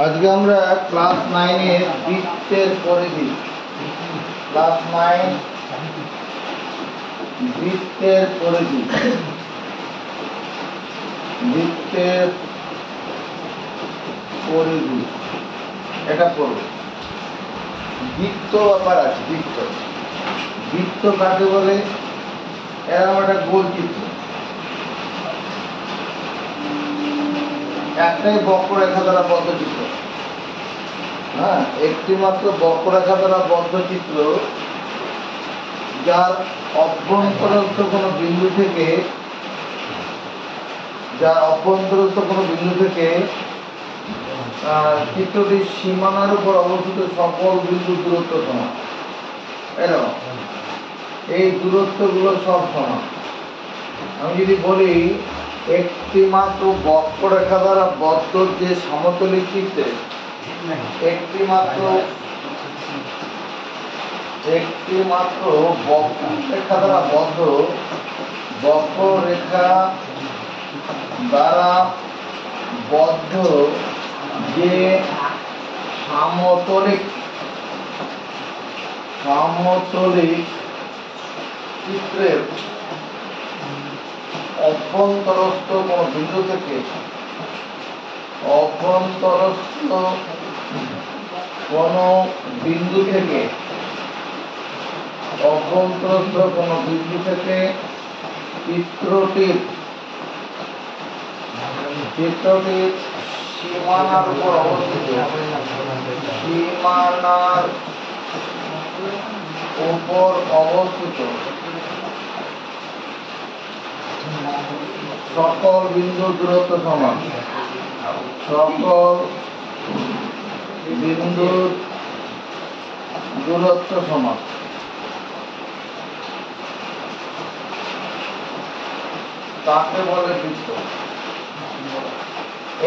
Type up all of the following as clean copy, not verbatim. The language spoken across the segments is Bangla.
আজকে আমরা ক্লাস 9 এর বৃত্তের পরিধি ক্লাস 9 বৃত্তের পরিধি এটা পড়ব। বৃত্ত ব্যাপার আছে। বৃত্ত কাকে বলে? এরকম একটা গোল চিত্র, একটাই বক্ররেখা দ্বারা বদ্ধ চিত্র। হ্যাঁ, একটি মাত্র বক্ররেখা দ্বারা বদ্ধ চিত্র, যার অভ্যন্তরস্থ কোনো বিন্দু থেকে চিত্রটির সীমানার উপর অবস্থিত সকল বিন্দু দূরত্ব সমান। এরকম এই দূরত্বগুলো সব সমান। আমি যদি বলি একটি মাত্র বক্ররেখা দ্বারা বদ্ধ যে সমতলিক চিত্রে একটি মাত্র বক্ররেখা দ্বারা বদ্ধ বক্ররেখা দ্বারা বদ্ধ যে সমতলিক চিত্রের অভ্যন্তরস্থ কোন বিন্দু থেকে চিত্রটির সীমানার উপর অবস্থিত সকল বিন্দুর দূরত্ব সমান। তাকে বলে বৃত্ত।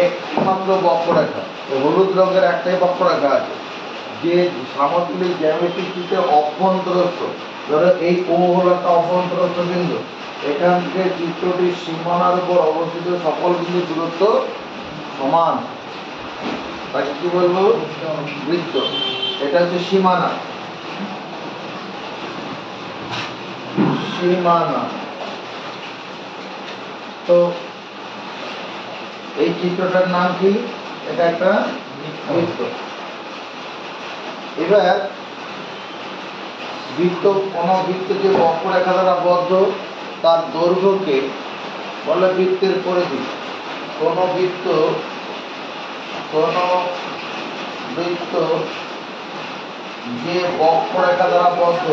একটি মাত্র বক্ররেখা, হলুদ রঙের একটাই বক্ররেখা আছে যে সমতলিক জ্যামিতিক চিত্রে অভ্যন্তরস্থ। ধরো এই ও হলো একটা অভ্যন্তরস্থ বিন্দু, এখান থেকে চিত্রটির সীমানার উপর অবস্থিত সকল বিন্দুর দূরত্ব সমান। তাকে কি বলবো? বৃত্ত। এটা হচ্ছে সীমানা। তো এই চিত্রটার নাম কি? এটা একটা বৃত্ত। এবার কোন বৃত্ত যে বক্ররেখা দ্বারা বদ্ধ তার দৈর্ঘ্যকে বলে বৃত্তের পরিধি। কোন বৃত্ত যে বক্ররেখা দ্বারা বদ্ধ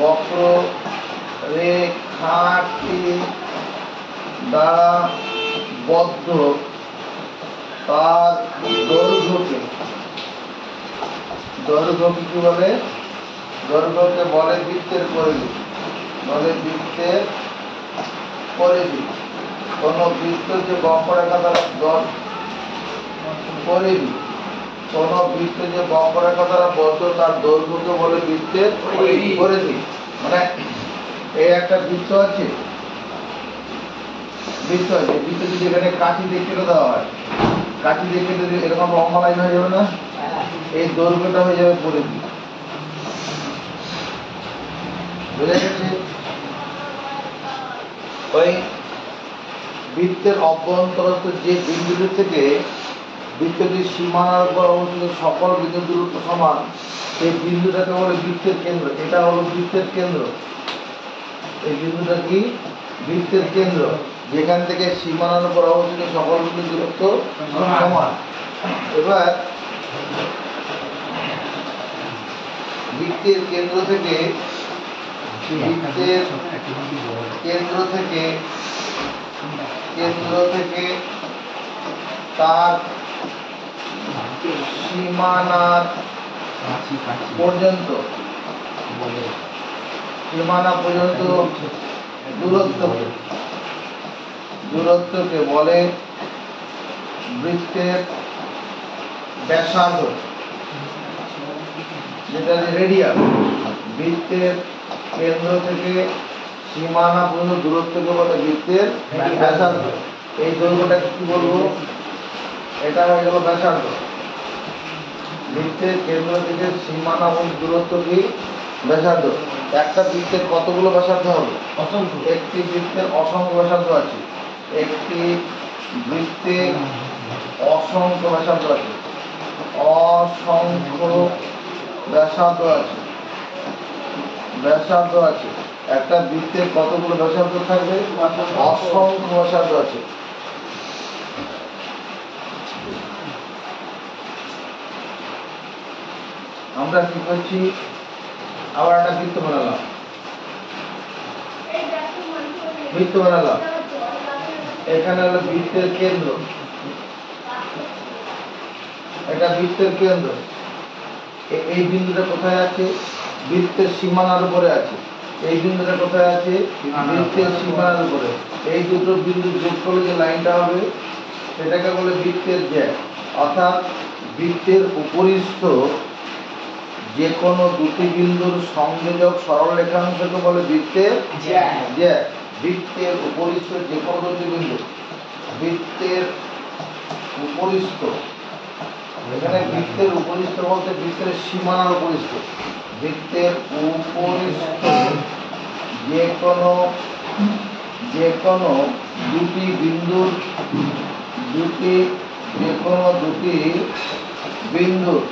বক্ররেখাটি দ্বারা বদ্ধ তার দৈর্ঘ্যকে কি বলে? দৈর্ঘ্যকে বলে বৃত্তের পরিধি। কোন বৃত্ত যে বক্ররেখা দ্বারা বদ্ধ তার দৈর্ঘ্যকে বলে বৃত্তের পরিধি। মানে এই একটা বৃত্ত আছে, বৃত্ত যদি এখানে কাঠি দেখতে দেওয়া হয়, কাঠি দেখে যদি এরকম লম্বা লাইন হয়ে যাবে না, এই দৈর্ঘ্যটা হয়ে যাবে পরিধি। বুঝা গেছে? ওই বৃত্তের অভ্যন্তরস্থ যে বিন্দুটি থেকে বৃত্তটির সীমানার উপর অবস্থিত সকল বিন্দু দূরত্ব সমান, সেই বিন্দুটাকে বলে বৃত্তের কেন্দ্র। এটা হলো বৃত্তের কেন্দ্র। এই বিন্দুটা কি? বৃত্তের কেন্দ্র, যেখান থেকে সীমানার উপর অবস্থিত সকল বিন্দু দূরত্ব সমান। এবার বৃত্তের কেন্দ্র থেকে তার সীমানা পর্যন্ত দূরত্বকে বলে বৃত্তের ব্যাসার্ধ, যেটা রেডিয়াস। বৃত্তের কেন্দ্র থেকে সীমানা পর্যন্ত দূরত্বকে বলে বৃত্তের ব্যাসার্ধ। এই দৈর্ঘ্যটাকে কি বলবো? এটা হয়ে গেল ব্যাসার্ধ। বৃত্তের কেন্দ্র থেকে সীমানা এবং দূরত্ব কি? ব্যাসার্ধ। একটা বৃত্তের কতগুলো ব্যাসার্ধ হবে? অসংখ্য। একটি বৃত্তের অসংখ্য ব্যাসার্ধ আছে। একটি বৃত্তের অসংখ্য ব্যাসার্ধ আছে। অসংখ্য ব্যাসার্ধ আছে। ব্যাসার্ধ আছে। একটা বৃত্তের কতগুলো ব্যাসার্ধ থাকবে? অসংখ্য ব্যাসার্ধ আছে। আমরা কি করছি? আবার একটা বৃত্ত বানালাম। বৃত্ত বানালাম। এখানে হলো বৃত্তের কেন্দ্র। এটা বৃত্তের কেন্দ্র। এই বিন্দুটা কোথায় আছে? বৃত্তের সীমানার উপরে আছে। এই বিন্দুটা কোথায় আছে? বৃত্তের সীমানার উপরে। এই দুটো বিন্দু যোগ করলে যে লাইনটা হবে সেটাকে বলে বৃত্তের জ্যা। অর্থাৎ বৃত্তের উপরিস্থ যে কোনো দুটি বিন্দুর সংযোজক সরল রেখাংশকে বলে বৃত্তের জ্যা। বৃত্তের উপরিস্থ যে কোনো দুটি বিন্দু, বৃত্তের উপরিস্থ, এখানে বৃত্তের উপরিস্থ বলতে বৃত্তের সীমানার উপরিস্থ, বৃত্তের উপরিস্থ যে কোনো দুটি বিন্দুর বিন্দুর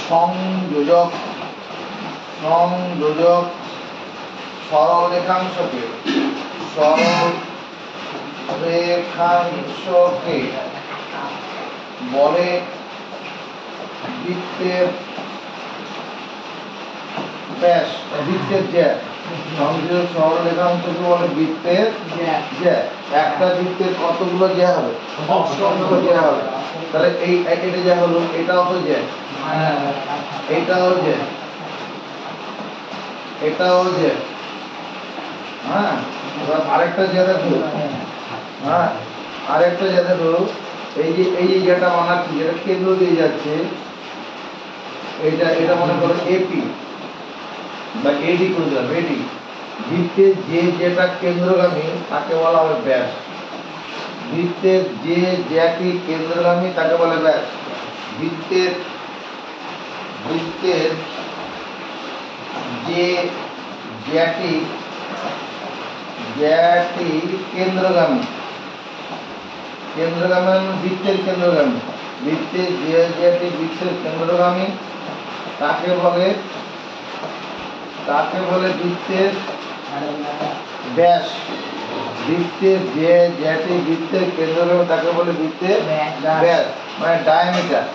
সংযোজক সরল রেখাংশকে বলে বৃত্তের ব্যাস, বৃত্তের জ্যা। সংযোজক সরল রেখাংশকে বলে বৃত্তের জ্যা। একটা বৃত্তের কতগুলো জ্যা হবে? অসংখ্য জ্যা হবে। তাহলে এটা যা হলো, এটাও তো জ্যা, এটাও জ্যা, এটাও জ্যা। হ্যাঁ, এবার আরেকটা জ্যা দেখো। হ্যাঁ, আরেকটা জ্যা দেখো। এই যে জ্যাটা বানাচ্ছি, যেটা কেন্দ্র দিয়ে যাচ্ছে, এটা মনে করো এপি বা এডি করে দিলাম। এডি বৃত্তের যেটা কেন্দ্রগামী তাকে বলা হবে ব্যাস। বৃত্তের জ্যাটি কেন্দ্রগামী তাকে বলে ব্যাস। বৃত্তের জ্যাটি কেন্দ্রগামী বৃত্তের কেন্দ্রগামী, বৃত্তের জ্যাটি বৃত্তের কেন্দ্রগামী তাকে বলে বৃত্তের ব্যাস। বৃত্তের জ্যাটি বৃত্তের কেন্দ্রগামী তাকে বলে বৃত্তের ব্যাস, মানে ডায়ামিটার।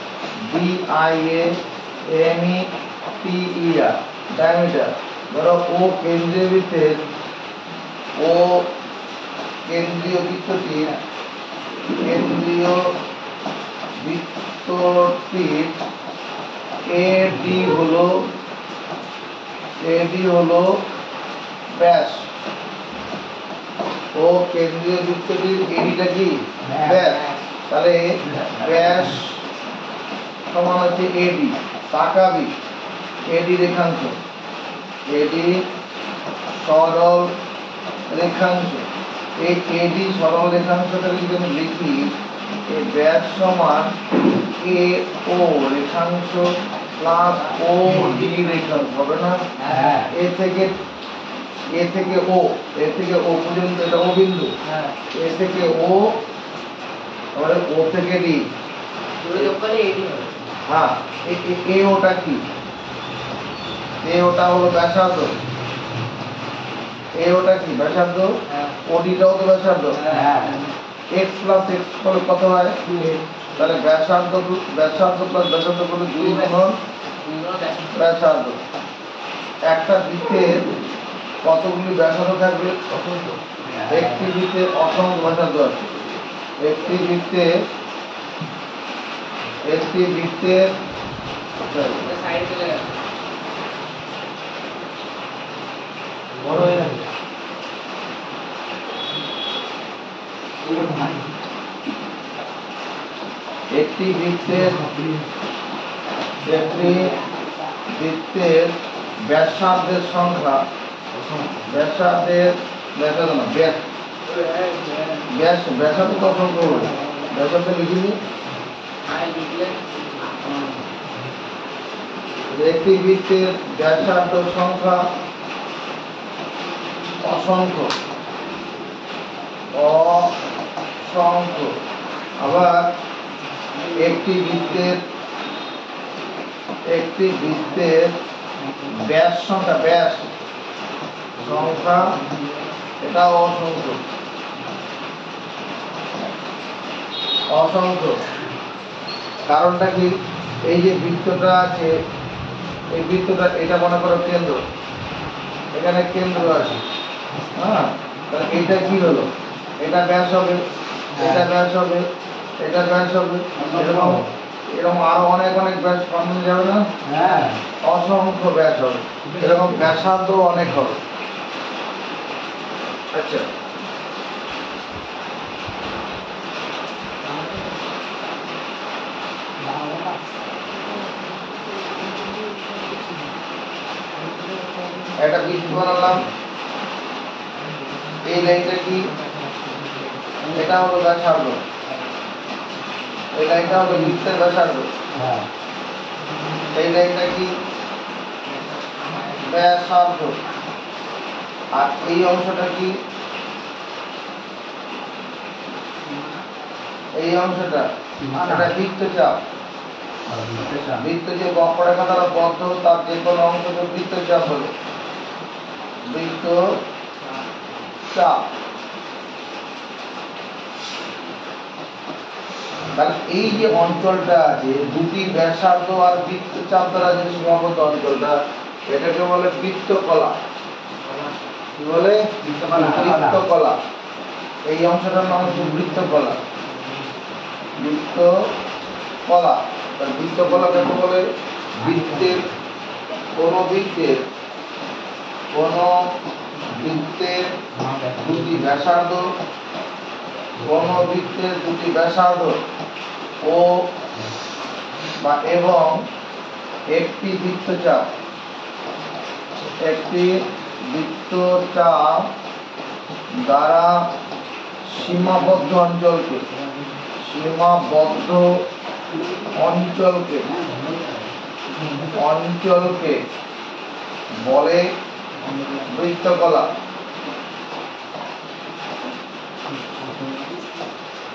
DIAMETER, diameter. ধরো ও কেন্দ্রীয় বৃত্তের বৃত্তটির AD হলো ব্যাস। ও কেন্দ্রীয় বৃত্তটির এডিটা কি? ব্যাস। তাহলে ব্যাস সমান হচ্ছে এডি। তাকাবি এডি রেখাংশ, এডি সরল রেখাংশ। এই এডি সরল রেখাংশটাকে যদি আমি লিখি, এই ব্যাস সমান এ ও রেখাংশ প্লাস ও ডি রেখাংশ হবে না? এ থেকে ও পর্যন্ত এটা ও বিন্দু। এ থেকে ও, তাহলে ও থেকে ডি। হ্যাঁ, এ ওটা কি? এ ওটা হলো ব্যাসার্ধ। এ ওটা কি? ব্যাসার্ধ। ওডিটাও তো ব্যাসার্ধ। x প্লাস x করলে কত হয়? তাহলে ব্যাসার্ধ প্লাস ব্যাসার্ধ করলে 2 গুণন ব্যাসার্ধ। একটা বৃত্তের কতগুলি ব্যাসার্ধ থাকবে? একটি বৃত্তের অসংখ্য ব্যাসার্ধ আছে। একটি বৃত্তের বড় হয়ে যাবে। একটি বৃত্তের ব্যাসার্ধের সংখ্যা, ব্যাসার্ধ কত সংখ্যা হবে? ব্যাসার্ধ লিখিনি, একটি বৃত্তের ব্যাসার্ধ সংখ্যা অসংখ্য অসংখ্য। আবার একটি বৃত্তের ব্যাস সংখ্যা এটাও অসংখ্য। কারণটা কি, এই যে বৃত্তটা আছে, এই বৃত্তটা এটা মনে করো কেন্দ্র, এখানে কেন্দ্র আছে, হ্যাঁ, তাহলে এটা কি হলো, এটা ব্যাস হবে, এটা ব্যাস হবে, এটা ব্যাস হবে, এরকম এরকম আরো অনেক অনেক ব্যাস বানানো যাবে না? হ্যাঁ, অসংখ্য ব্যাস হবে, এরকম ব্যাসার্ধ অনেক হবে। আচ্ছা, একটা বৃত্ত বানালাম, এই লাইনটা কি, এটা হলো ব্যাসার্ধ, এই লাইনটা হলো বৃত্তের ব্যাসার্ধ, এই লাইনটা কি, ব্যাসার্ধ। আর এই অংশটা কি, এই অংশটা এটা বৃত্তচাপ। বৃত্ত যে বক্ররেখা দ্বারা বদ্ধ, তার যে কোনো অংশকে বৃত্তচাপ বলে, বৃত্তচাপ। তাহলে এই যে অঞ্চলটা আছে, দুটি ব্যাসার্ধ আর বৃত্তচাপ দ্বারা যে সীমাবদ্ধ অঞ্চলটা, এটাকে বলে বৃত্তকলা। কি বলে? বৃত্তকলা। এই অংশটার নাম হচ্ছে বৃত্তকলা। বৃত্তকলা। বৃত্তকলা কাকে বলে? বৃত্তের কোন বৃত্তের দুটি ব্যাসার্ধ, কোন বৃত্তের দুটি ব্যাসার্ধ ও বা এবং একটি বৃত্তচাপ, দ্বারা সীমাবদ্ধ অঞ্চলকে বলে বৃত্তকলা।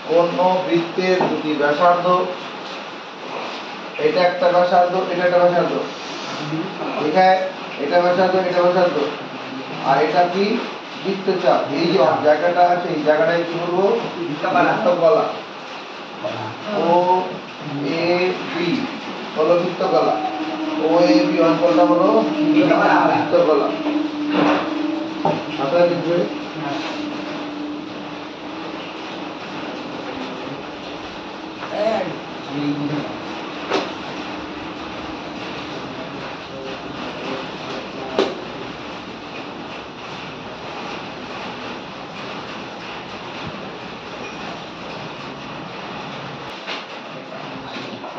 কোন বৃত্তের দুটি ব্যাসার্ধ, এটা একটা ব্যাসার্ধ, এটা একটা ব্যাসার্ধ, এখানে এটা ব্যাসার্ধ, এটা ব্যাসার্ধ, আর এটা কি, বৃত্তচাপ। এই যে জায়গাটা আছে, এই জায়গাটায় কি বলবো, বৃত্তকলা। ও এ বি হলো বৃত্তকলা, ও এ বি অঞ্চলটা হলো বৃত্তকলা। আশা লিখবে।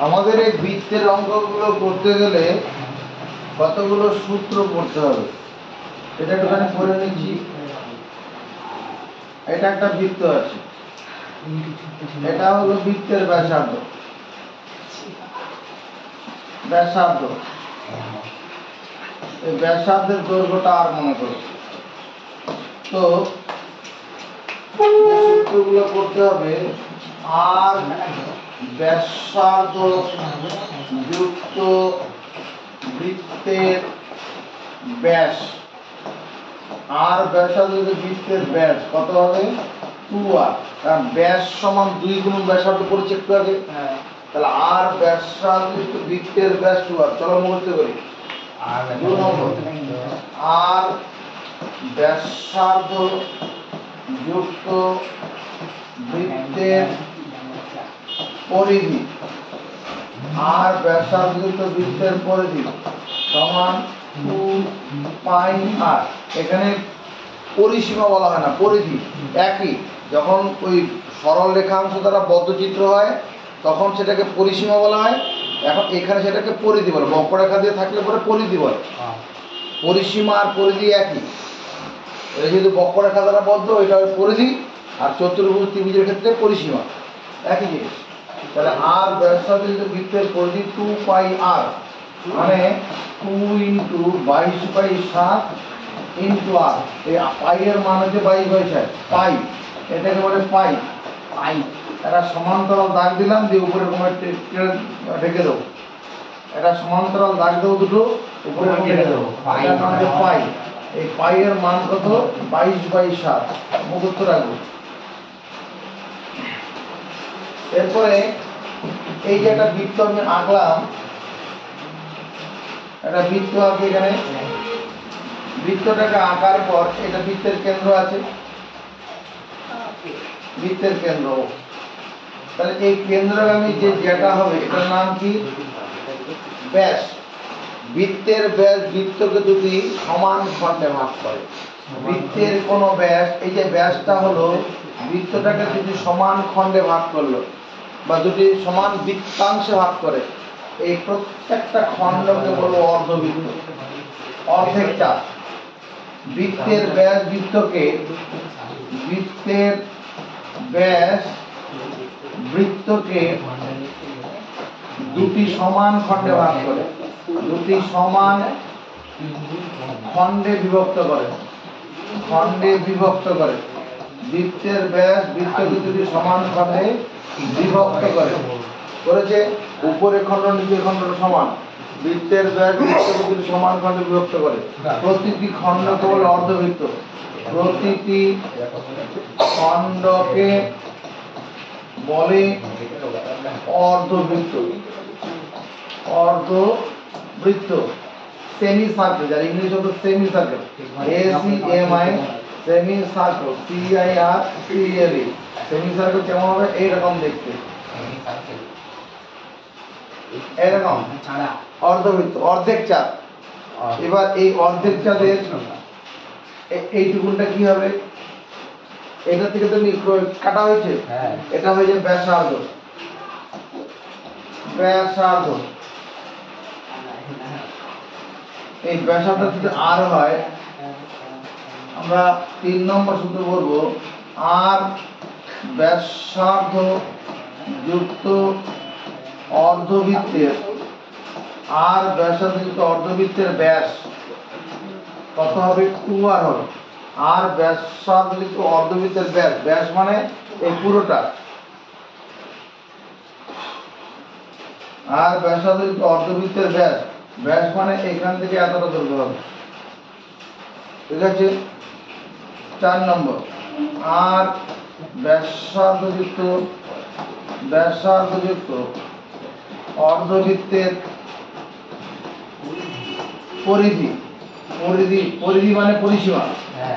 আমাদের এই বৃত্তের অঙ্কগুলো করতে গেলে কতগুলো সূত্র পড়তে হবে, এটা একটুখানি করে নিচ্ছি। এটা একটা বৃত্ত আছে, এটা হলো বৃত্তের ব্যাসার্ধ। এই ব্যাসার্ধের দৈর্ঘ্যটা আর মনে করো তো, সূত্রগুলো করতে হবে। আর ব্যাসার্ধ যুক্ত বৃত্তের ব্যাস, আর ব্যাসার্ধ বৃত্তের ব্যাস কত হবে, 2r। কারণ ব্যাস সমান 2 গুণ ব্যাসার্ধ পড়েছে একটু আগে, তাহলে আর ব্যাসার্ধ বৃত্তের ব্যাস 2r। চলো মুখস্থ করি। আর ব্যাসার্ধ যুক্ত বৃত্তের পরিধি, আর ব্যাসার্ধ যুক্ত বৃত্তের পরিধি সমান 2πr। এখানে পরিসীমা বলা হয় না, পরিধি একই। যখন ওই সরল রেখাংশ দ্বারা বদ্ধচিত্র হয় তখন সেটাকে পরিসীমা বলা হয়, এখন এখানে সেটাকে পরিধি বলে। বক্ররেখা দিয়ে থাকলে পরে পরিধি বলে। পরিসীমা আর পরিধি একই। এটা যেহেতু বক্ররেখা দ্বারা বদ্ধ, এটা পরিধি, আর চতুর্ভুজ ত্রিভুজের ক্ষেত্রে পরিসীমা, একই জিনিস। তাহলে আর ব্যাসার্ধ যদি বৃত্তের পরিধি 2 পাই আর, মানে 2 ইন্টু 22/7 ইন্টু আর। এই পাই এর মান হচ্ছে 22/7 পাই, এটাকে বলে পাই। পাই একটা সমান্তরাল দাগ দিলাম, দিয়ে উপরে ঢেকে দেবো। একটা সমান্তরাল দাগ দেবো দুটো, উপরে ঢেকে দেবো, পাই। এই পাই এর মান কত? 22/7 মুখস্থ রাখবো। এরপরে এই যে একটা বৃত্ত আমি আঁকলাম, একটা বৃত্ত আঁকি এখানে। বৃত্তটাকে আঁকার পর এটা বৃত্তের কেন্দ্র আছে, বৃত্তের কেন্দ্র। তাহলে এই কেন্দ্রগামী যে যেটা হবে এটার নাম কি? ব্যাস। বৃত্তের ব্যাস বৃত্তকে যদি সমান খণ্ডে ভাগ করে, বৃত্তের কোন ব্যাস, এই যে ব্যাসটা হলো বৃত্তটাকে যদি সমান খণ্ডে ভাগ করলো বা যদি সমান বৃত্তাংশে ভাগ করে, এই প্রত্যেকটা খণ্ডকে বলবো অর্ধবৃত্ত, অর্ধেক চাপ। বৃত্তের ব্যাস বৃত্তকে, বৃত্তের ব্যাস বৃত্তকে দুটি সমান খণ্ডে ভাগ করে, দুটি সমান খণ্ডে বিভক্ত করে, খণ্ডে বিভক্ত করে। বৃত্তের ব্যাস বৃত্তকে দুটি সমান খণ্ডে বিভক্ত করে, করেছে। উপরে খণ্ড নিচের খণ্ড সমান, বৃত্তের ব্যাস বৃত্তকে দুটি সমান খণ্ডে বিভক্ত করে। প্রতিটি খণ্ডকে বলে অর্ধবৃত্ত, প্রতিটি খণ্ডকে বলে অর্ধবৃত্ত, অর্ধবৃত্ত। সেমি সার্কেল, যার ইংলিশ হতো semi circle, ACMI, semi circle, CIRCLE। Semi circle কেমন হবে? এইরকম দেখতে, এরকম অর্ধবৃত্ত, অর্ধেক চাপ। এবার এই অর্ধেক চাপের এইটুকুনটা কি হবে? এটা থেকে তো কাটা হয়েছে, এটা হয়ে যায় ব্যাসার্ধ, ব্যাসার্ধ। এই ব্যাসার্ধ যদি আর হয়, আমরা 3 নম্বর সূত্র বলবো, আর ব্যাসার্ধ যুক্ত অর্ধবৃত্তের, আর ব্যাসার্ধ যুক্ত অর্ধবৃত্তের ব্যাস কত হবে? 2r হবে। আর ব্যাসার্ধ যুক্ত অর্ধবৃত্তের ব্যাস, ব্যাস মানে এই পুরোটা, আর ব্যাসার্ধ যুক্ত অর্ধবৃত্তের ব্যাস, ব্যাস মানে এখান থেকে এতটা দৈর্ঘ্য হবে। ঠিক আছে? 4 নম্বর, আর ব্যাসার্ধ যুক্ত অর্ধবৃত্তের পরিধি, পরিধি মানে পরিসীমা,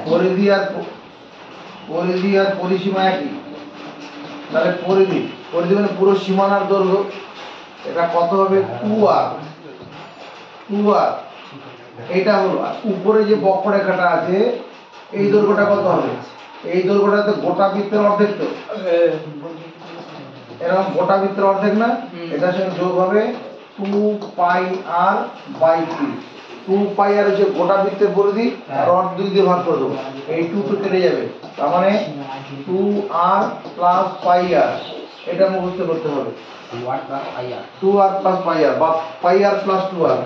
পরিধি আর পরিসীমা একই। তাহলে পরিধি মানে পুরো সীমানার দৈর্ঘ্য, এটা কত হবে? 2r। এটা হলো। উপরে যে বক্ররেখাটা আছে এই দৈর্ঘ্যটা কত হবে? এই দৈর্ঘ্যটা তো গোটা বৃত্তের অর্ধেক, তো এরকম গোটা বৃত্তের অর্ধেক না? এটার সঙ্গে যোগ হবে 2πr/3। 2πr হচ্ছে গোটা বৃত্তের পরিধি, আর 2 দিয়ে ভাগ করে দেবো, এই 2 তো কেটে যাবে, তার মানে 2r + πr। এটা মুখস্থ করতে হবে, 2r + πr বা πr + 2r,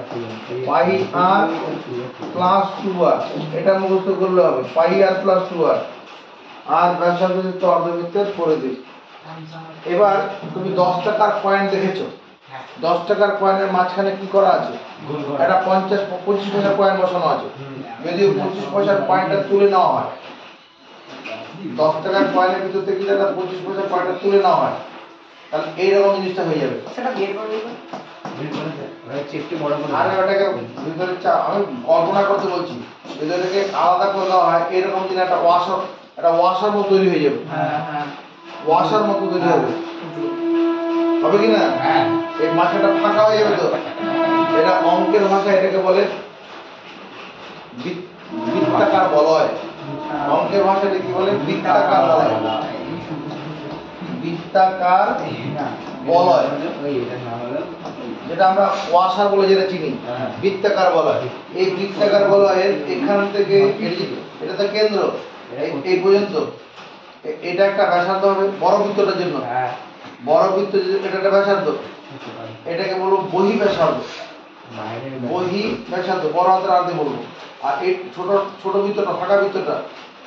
πr + 2r, এটা মুখস্থ করলে হবে, πr + 2r। আর ব্যাসার্ধ যুক্ত অর্ধবৃত্তের পরিধি। এবার তুমি 10 টাকার কয়েন দেখেছো, 10 টাকার কয়েনের মাঝখানে কি করা আছে? একটা 25 পয়সার কয়েন বসানো আছে। যদি 25 পয়সার কয়েনটা তুলে নেওয়া হয়, 10 টাকার কয়েনের ভিতর থেকে যদি 25 পয়সার কয়েনটা তুলে নেওয়া হয়, তাহলে এইরকম জিনিসটা হয়ে যাবে। সেটা বের করে দেব, আরে ওটাকে ভিতরে আমি কল্পনা করতে বলছি, ভিতর থেকে আলাদা করে দেওয়া হয়, এরকম দিন একটা ওয়াশার মতো তৈরি হয়ে যাবে। ওয়াশার মতো তৈরি হবে, হবে কি না? এই মাথাটা ফাঁকা হয়ে যাবে। তো এটা অঙ্কের ভাষায় এটাকে বলে বৃত্তাকার বলয়। অঙ্কের ভাষায় কি বলে? বৃত্তাকার বলয়, বৃত্তাকার বলয়, যেটা আমরা ওয়াশার বলে যেটা চিনি, বৃত্তাকার বলয়। এই বৃত্তাকার বলয়ের এখান থেকে এটা তো কেন্দ্র, এই পর্যন্ত এটা একটা ব্যাসার্ধ হবে বড় বৃত্তটার জন্য। বড় বৃত্ত এটা একটা ব্যাসার্ধ, এটাকে বলবো বহি ব্যাসার্ধ। বহি ব্যাসার্ধ বড় হাতের আর দিয়ে বলবো। আর এই ছোট ছোট বৃত্তটা, ফাঁকা বৃত্তটা,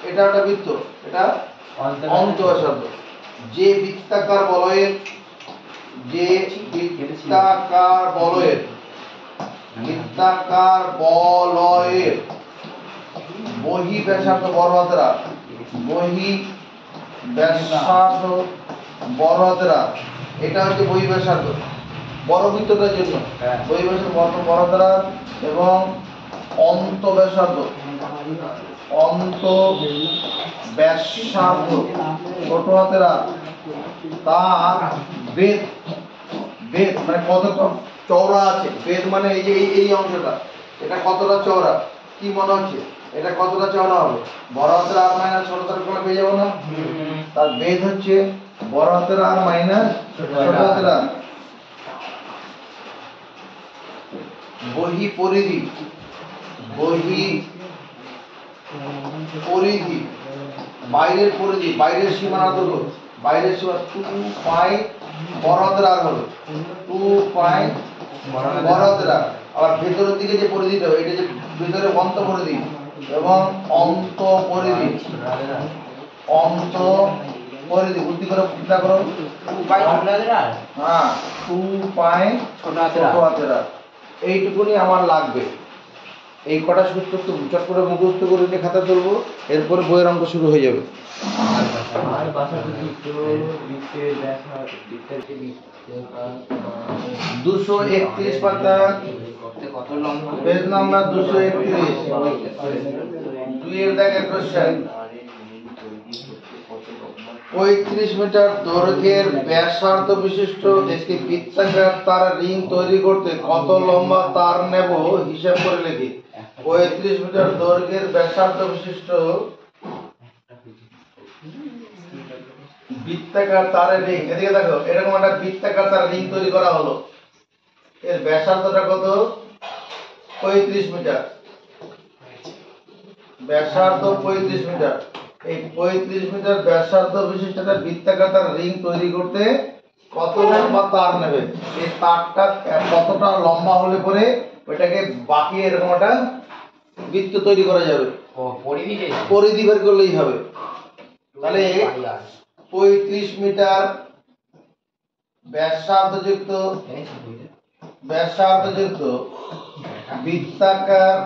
এটা একটা বৃত্ত, এটা অন্ত ব্যাসার্ধ। যে বৃত্তাকার বলয়ের বহি ব্যাসার্ধ বড় হাতের আর, বহি ব্যাসার্ধ বড় হাতের আর, এটা হচ্ছে বহি ব্যাসার্ধ বড় বৃত্তটার জন্য। বহি ব্যাসার্ধ বড় হাতের আর এবং অন্ত ব্যাসার্ধ, অন্ত ব্যাসার্ধ ছোট হাতের আর, তার বেদ, বেদ মানে কতটা চওড়া আছে। বেদ মানে এই যে এই অংশটা, এটা কতটা চওড়া, কি মনে হচ্ছে এটা কতটা চওড়া হবে? বড় হাতের আর মাইনাস ছোট হাতের করে পেয়ে যাবো না? তার বেদ হচ্ছে বড় হাতের আর মাইনাস ছোট হাতের আর। বহি পরিধি, বহি পরিধি বাইরের পরিধি, বাইরের সীমানা দৈর্ঘ্য, বাইরের সীমা 2 পাই বড় হাতের আর হবে, 2 পাই বড় হাতের আর। আবার ভেতরের দিকে যে পরিধিটা হবে, এটা যে ভেতরে অন্ত পরিধি এবং অন্ত পরিধি, অন্ত পরিধি বুদ্ধি করে চিন্তা করো। 2 পাই ছোট হাতের আর, হ্যাঁ 2 পাই ছোট হাতের আর। এইটুকুনি আমার লাগবে। এই কটা সূত্র তো চট করে মুখস্থ করে নিয়ে খাতা তুলবো, এরপরে বইয়ের অঙ্ক শুরু হয়ে যাবে। আর ব্যাসার্ধ সূত্র বৃত্তের ব্যাসার্ধ, বৃত্তের যে 231 পাতা, কত লম্বা, পেজ নাম্বার 231, 2 এর দাগের কোশ্চেন। 35 মিটার দৈর্ঘ্যের ব্যাসার্ধ বিশিষ্ট একটি বৃত্তাকার তার রিং তৈরি করতে কত লম্বা তার নেব হিসাব করে লিখি। 35 মিটার দৈর্ঘ্যের ব্যাসার্ধ বিশিষ্ট বৃত্তাকার তারের রিং, এদিকে দেখো, এরকম একটা বৃত্তাকার তার রিং তৈরি করা হলো। এর ব্যাসার্ধটা কত? 35 মিটার। ব্যাসার্ধ 35 মিটার। এই 35 মিটার ব্যাসার্ধ বিশিষ্ট একটা বৃত্তাকার তার রিং তৈরি করতে কত লম্বা তার নেবে? এই তারটা কতটা লম্বা হলে পরে ওইটাকে বাকি এরকম একটা বৃত্ত তৈরি করা যাবে। পরিধি বের করলেই হবে। তাহলে 35 মিটার ব্যাসার্ধযুক্ত বৃত্তাকার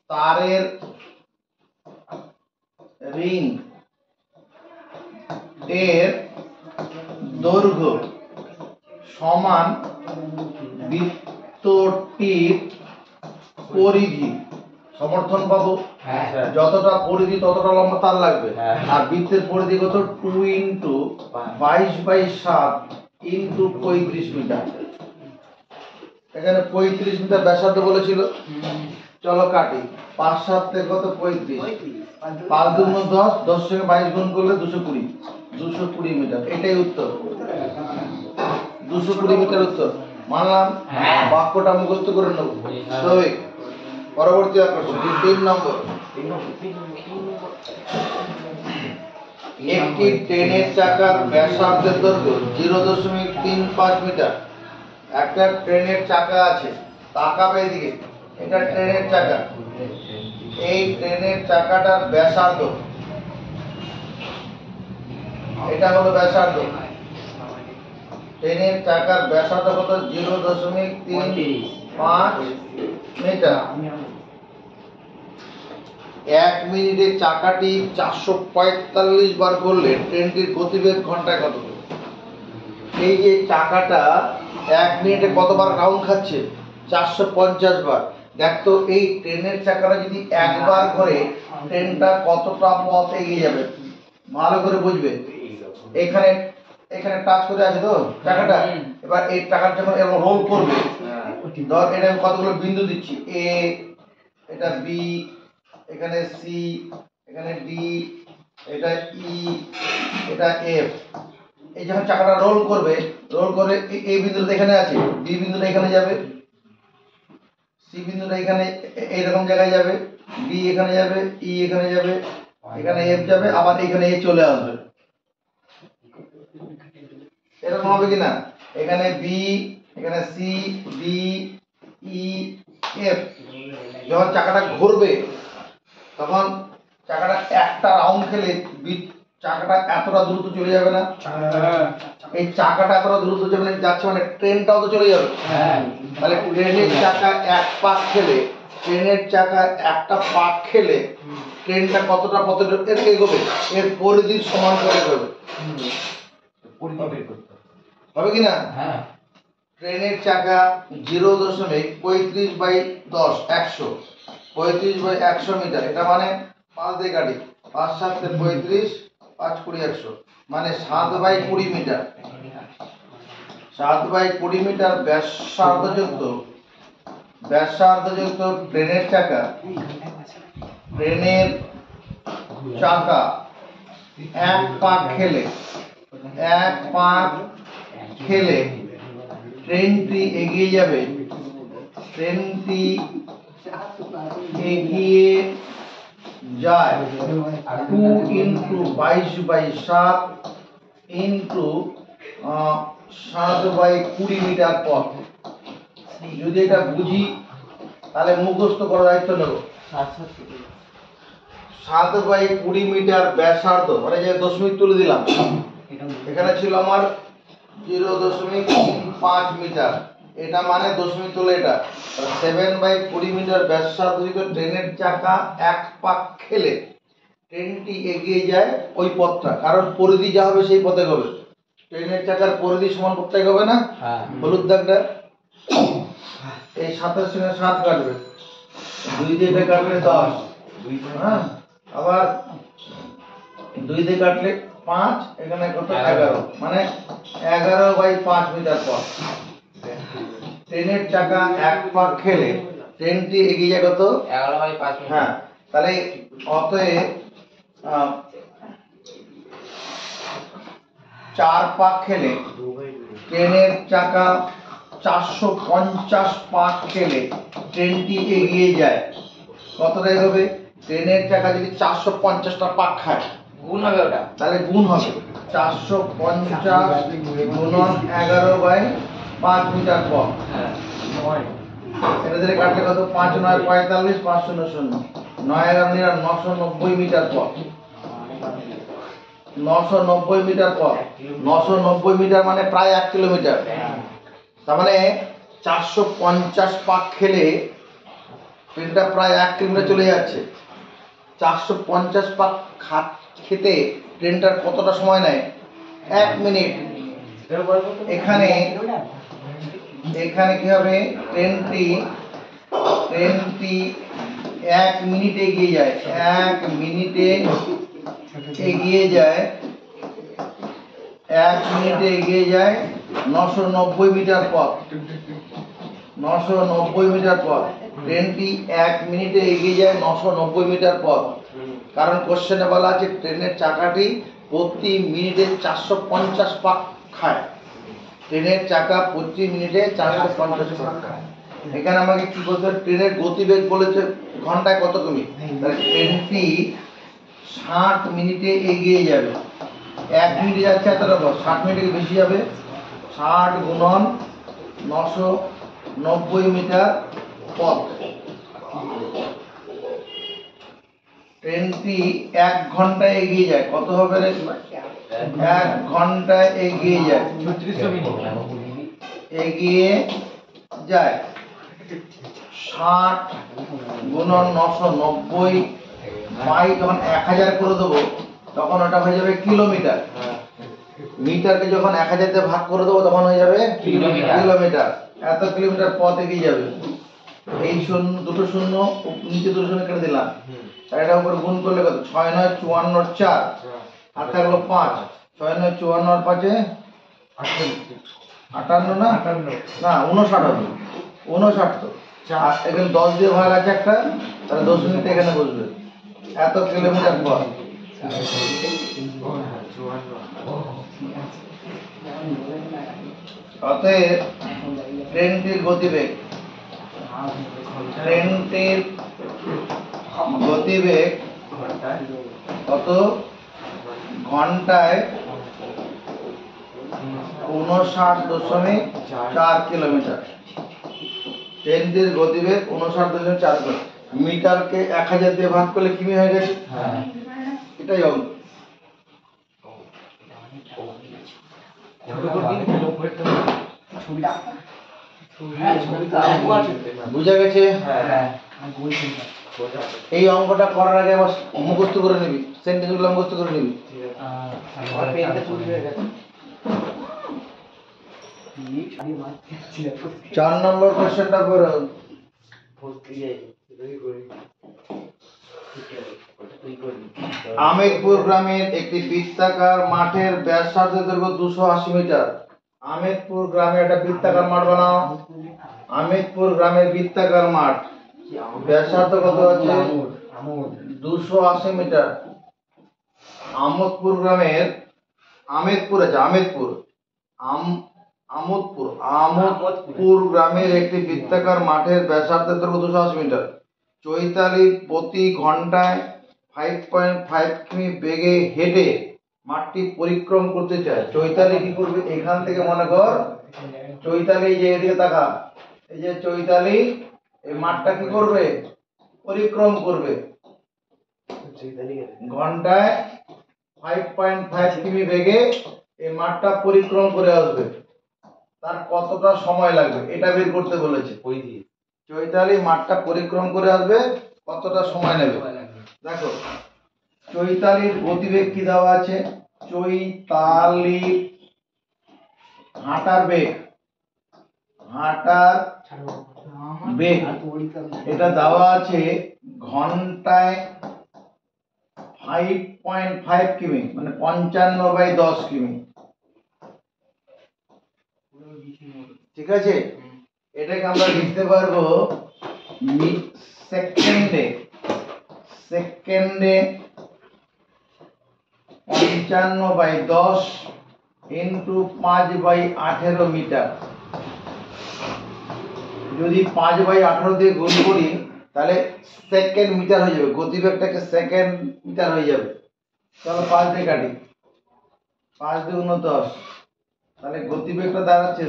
তারের রিং এর দৈর্ঘ্য সমান বৃত্তটির পরিধি। সমর্থন পাবো, যতটা পরিধি ততটা লম্বা তার লাগবে। আর বৃত্তের পরিধি কত? 2 ইন্টু 22/7 ইন্টু 35 মিটার। এখানে 35 মিটার ব্যাসার্ধ বলেছিল, চলো কাটি। 5 7 থেকে কত? 35, 5 2 10, 10 থেকে 22 গুণ করলে 220, 220 মিটার। এটাই উত্তর, 220 মিটার উত্তর। মানলাম? বাক্যটা মুখস্থ করে নেব। সঠিক। পরবর্তী আকর্ষণ 3 নম্বর। একটি ট্রেনের চাকার ব্যাসার্ধের দৈর্ঘ্য 0.35 মিটার। একটা ট্রেনের চাকা আছে, তাকাবে এদিকে, এটা ট্রেনের চাকা। এই ট্রেনের চাকাটার ব্যাসার্ধ, এটা হলো ব্যাসার্ধ। ট্রেনের চাকার ব্যাসার্ধ কত? 0.35 মিটার। 1 মিনিটে চাকাটি 445 বার করলে ট্রেনটির গতিবেগ ঘন্টায় কত? এই যে চাকাটা 1 মিনিটে কতবার রাউন্ড খাচ্ছে? 450 বার। দেখতো এই ট্রেনের চাকাটা যদি একবার করে ট্রেনটা কতটা পথ এগিয়ে যাবে, ভালো করে বুঝবে। এখানে এখানে টাচ করে আছে তো চাকাটা, এবার এই চাকাটা যখন এরকম রোল করবে, ধর এটা আমি কতগুলো বিন্দু দিচ্ছি, এ, এটা বি, এখানে সি, এখানে ডি, এটা ই, এটা এফ। এই যখন চাকাটা রোল করবে, রোল করে এই বিন্দুটা এখানে আছে, বি বিন্দুটা এখানে যাবে, সি বিন্দুটা এখানে এইরকম জায়গায় যাবে, ডি এখানে যাবে, ই এখানে যাবে, এখানে এফ যাবে, আবার এখানে এ চলে আসবে। এরকম হবে কিনা? এখানে বি, এখানে সি, ডি, ই, এফ। যখন চাকাটা ঘুরবে তখন চাকাটা একটা রাউন্ড খেলে চাকাটা এতটা দ্রুত চলে যাবে না? এই চাকাটা এতটা দ্রুত যাচ্ছে মানে ট্রেনটাও তো চলে যাবে। তাহলে ট্রেনের চাকা এক পাক খেলে, ট্রেনের চাকা একটা পাক খেলে ট্রেনটা কতটা পথে এগোবে? এর পরিধির সমান করে এগোবে। হবে কিনা? ট্রেনের চাকা 0.35/10 100 35/100 মিটার। এটা মানে 5 দিয়ে কাটি, 5 7 35, 5 20 100 মানে 7/20 মিটার। 7/20 মিটার ব্যাসার্ধযুক্ত ট্রেনের চাকা এক পাক খেলে ট্রেনটি এগিয়ে যাবে। ট্রেনটি এগিয়ে যায় 2 × 22/7 7/20 মিটার পথ। যদি এটা বুঝি তাহলে মুখস্থ করার দায়িত্ব নেব। 7/20 মিটার ব্যাসার্ধ মানে যে দশমিক তুলে দিলাম, এখানে ছিল আমার 0.35 মিটার, এটা মানে দশমিক তুলে এটা 7/20 মিটার ব্যাসার্ধযুক্ত ট্রেনের চাকা এক পাক খেলে ট্রেনটি এগিয়ে যায় ওই পথটা, কারণ পরিধি যা হবে সেই পথে হবে। ট্রেনের চাকার পরিধি সমান পথে হবে না? হলুদ দাগটা এই 7 সঙ্গে 7 কাটবে, 2 দিয়ে কাটলে 10, হ্যাঁ, আবার 2 দিয়ে কাটলে 5, এখানে কত 11 মানে 11/5 মিটার পথ। ট্রেনের চাকা এক পাক খেলে ট্রেনটি এগিয়ে যায় কত? 11/5 মিটার। হ্যাঁ, তাহলে অতএব 4 পাক খেলে ট্রেনের চাকা 450 পাক খেলে ট্রেনটি এগিয়ে যায় কতটা এগোবে? ট্রেনের চাকা যদি 450টা পাক খায় গুণ হবে ওটা, তাহলে গুণ হবে 450 গুণন 11/5 মিটার পথ। এটা দিয়ে কাটলে কত? 5 9 45, 5 0 0 9 11 990 মিটার পথ। 990 মিটার পথ, 990 মিটার মানে প্রায় 1 কিলোমিটার। তার মানে 450 পাক খেলে ট্রেনটা প্রায় 1 কিলোমিটার চলে যাচ্ছে। 450 পাক খেতে ট্রেনটার কতটা সময় নেয়? 1 মিনিট। এখানে কি হবে? ট্রেনটি 1 মিনিটে এগিয়ে যায়, 1 মিনিটে এগিয়ে যায় 990 মিটার পথ। 990 মিটার পথ। ট্রেনটি 1 মিনিটে এগিয়ে যায় 990 মিটার পথ। কারণ কোশ্চেনে বলা আছে ট্রেনের চাকাটি প্রতি মিনিটে 450 পাক খায়। ট্রেনের চাকা প্রতি মিনিটে 450 পাক খায়। এখানে আমাকে কি বলতে হবে? ট্রেনের গতিবেগ বলেছে ঘন্টায় কত কিমি, তাহলে ট্রেনটি 60 মিনিটে এগিয়ে যাবে। 1 মিনিটে যাচ্ছে এতটা পথ, 60 মিনিটে বেশি যাবে। 60 গুণন 990 মিটার পথ। ট্রেনটি 1 ঘন্টায় এগিয়ে যায় কত হবে রে? 1 ঘন্টায় এগিয়ে যায় 3600 মিনিট এগিয়ে যায় 60 গুণন 990 বাই যখন 1000 করে দেবো তখন ওটা হয়ে যাবে কিলোমিটার। মিটারকে যখন 1000 দিয়ে ভাগ করে দেবো তখন হয়ে যাবে কিলোমিটার। এত কিলোমিটার পথ এগিয়ে যাবে। এই শূন্য, দুটো শূন্য নিচে দুটো শূন্য কেটে দিলাম, এটা উপর গুণ করলে কত? 6 9 54 4 আর থাকলো 5। 6 9 54 আর 5 58 না? না 59 হবে। 59 তো আর এখানে 10 দিয়ে ভাগ আছে একটা, তাহলে 10 মিনিট এখানে বসবে। এত কিলোমিটার পথ। অতএব ট্রেনটির গতিবেগ কত? ঘন্টায় 59.4 কিলোমিটার। ট্রেনটির গতিবেগ 59.4 কিলোমিটার। মিটারকে 1000 দিয়ে ভাগ করলে কিমি হয়ে গেছে। হ্যাঁ এটাই অঙ্ক। বুঝা গেছে? এই অঙ্কটা করার আগে আবার মুখস্থ করে নিবি, সেন্টেন্সগুলো মুখস্থ করে নিবি। 4 নম্বর কোশ্চেনটা করো। আমেদপুর গ্রামের একটি বৃত্তাকার মাঠের ব্যাসার্ধ দৈর্ঘ্য 280 মিটার। আমেদপুর গ্রামে একটা বৃত্তাকার মাঠ বানাও। আমেদপুর গ্রামের বৃত্তাকার মাঠ ব্যাসার্ধ কত আছে? 280 মিটার। আমোদপুর গ্রামের আমেদপুর আছে, আমোদপুর আমোদপুর গ্রামের একটি বৃত্তাকার মাঠের ব্যাসার্ধ দৈর্ঘ্য 280 মিটার। চৈতালি প্রতি ঘন্টায় 5.5 কিমি বেগে হেঁটে মাঠটি পরিক্রম করতে চায়। চৈতালি কি করবে? এখান থেকে মনে কর চৈতালি, এই যে এদিকে তাকা, এই যে চৈতালি এই মাঠটা কি করবে? পরিক্রম করবে। ঘন্টায় 5.5 কিমি বেগে এই মাঠটা পরিক্রম করে আসবে। তার কতটা সময় লাগবে এটা বের করতে বলেছে। চৈতালি মাঠটা পরিক্রম করে আসবে, কতটা সময় নেবে? দেখো চৈতালির গতিবেগ কি দেওয়া আছে? চৈতালি হাঁটার বেগ, এটা দেওয়া আছে ঘন্টায় 5.5 কিমি, মানে 55/10 কিমি। ঠিক আছে, এটাকে আমরা লিখতে পারবো সেকেন্ডে 55/10 ইন্টু 5/18 মিটার। যদি 5/18 দিয়ে গুণ করি তাহলে সেকেন্ড মিটার হয়ে যাবে, গতিবেগটাকে সেকেন্ড মিটার হয়ে যাবে। চলো 5 দিয়ে কাটি, 5 × 10, তাহলে গতিবেগটা দাঁড়াচ্ছে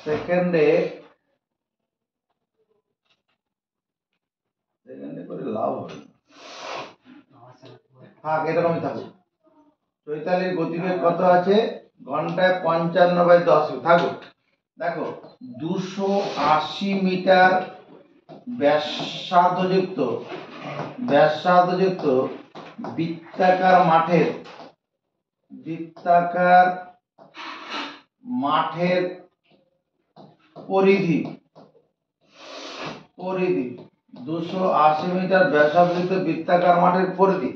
সেকেন্ডে করে লাভ হবে, থাক এরকমই থাকুক। চৈতালির গতিবেগ কত আছে? ঘন্টায় 55/10 থাকুক। দেখো 280 মিটার ব্যাসার্ধযুক্ত বৃত্তাকার মাঠের পরিধি 280 মিটার ব্যাসার্ধযুক্ত বৃত্তাকার মাঠের পরিধি